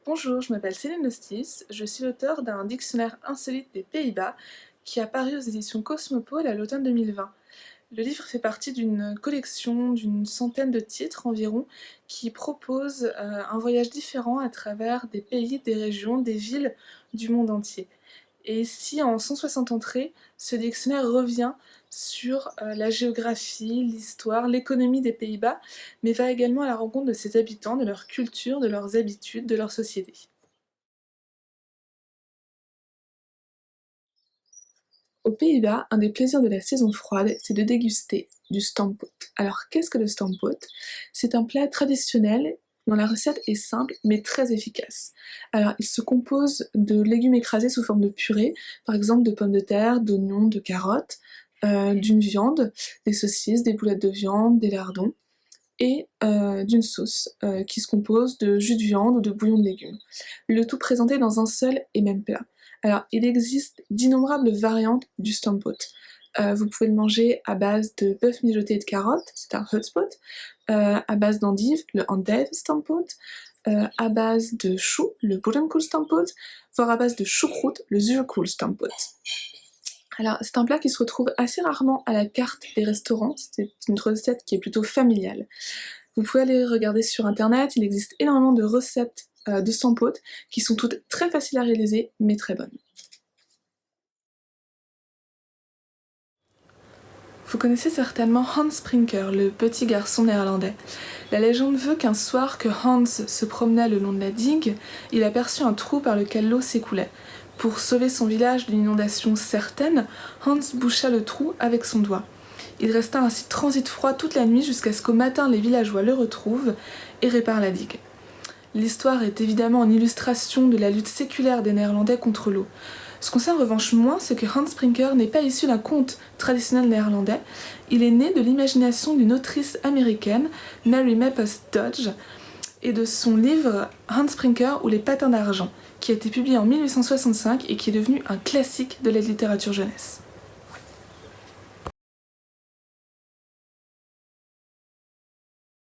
Bonjour, je m'appelle Céline Lustis, je suis l'auteur d'un dictionnaire insolite des Pays-Bas qui a paru aux éditions Cosmopole à l'automne 2020. Le livre fait partie d'une collection d'une centaine de titres environ qui propose un voyage différent à travers des pays, des régions, des villes du monde entier. Et ici, en 160 entrées, ce dictionnaire revient sur la géographie, l'histoire, l'économie des Pays-Bas, mais va également à la rencontre de ses habitants, de leur culture, de leurs habitudes, de leur société. Aux Pays-Bas, un des plaisirs de la saison froide, c'est de déguster du stamppot. Alors, qu'est-ce que le stamppot? C'est un plat traditionnel dont la recette est simple mais très efficace. Alors, il se compose de légumes écrasés sous forme de purée, par exemple de pommes de terre, d'oignons, de carottes, d'une viande, des saucisses, des boulettes de viande, des lardons, et d'une sauce qui se compose de jus de viande ou de bouillon de légumes. Le tout présenté dans un seul et même plat. Alors, il existe d'innombrables variantes du stamppot. Vous pouvez le manger à base de bœuf mijoté et de carottes, c'est un hotspot, à base d'endives, le endive stamppot, à base de choux, le boerenkool stamppot, voire à base de choucroute, le zuurkool stamppot. Alors, c'est un plat qui se retrouve assez rarement à la carte des restaurants, c'est une recette qui est plutôt familiale. Vous pouvez aller regarder sur internet, il existe énormément de recettes de stamppot qui sont toutes très faciles à réaliser, mais très bonnes. Vous connaissez certainement Hans Sprinker, le petit garçon néerlandais. La légende veut qu'un soir que Hans se promenait le long de la digue, il aperçut un trou par lequel l'eau s'écoulait. Pour sauver son village d'une inondation certaine, Hans boucha le trou avec son doigt. Il resta ainsi transit froid toute la nuit jusqu'à ce qu'au matin les villageois le retrouvent et réparent la digue. L'histoire est évidemment une illustration de la lutte séculaire des Néerlandais contre l'eau. Ce qu'on sait en revanche moins, c'est que Hans Sprinker n'est pas issu d'un conte traditionnel néerlandais, il est né de l'imagination d'une autrice américaine, Mary Maples Dodge, et de son livre Hans Sprinker ou les patins d'argent, qui a été publié en 1865 et qui est devenu un classique de la littérature jeunesse.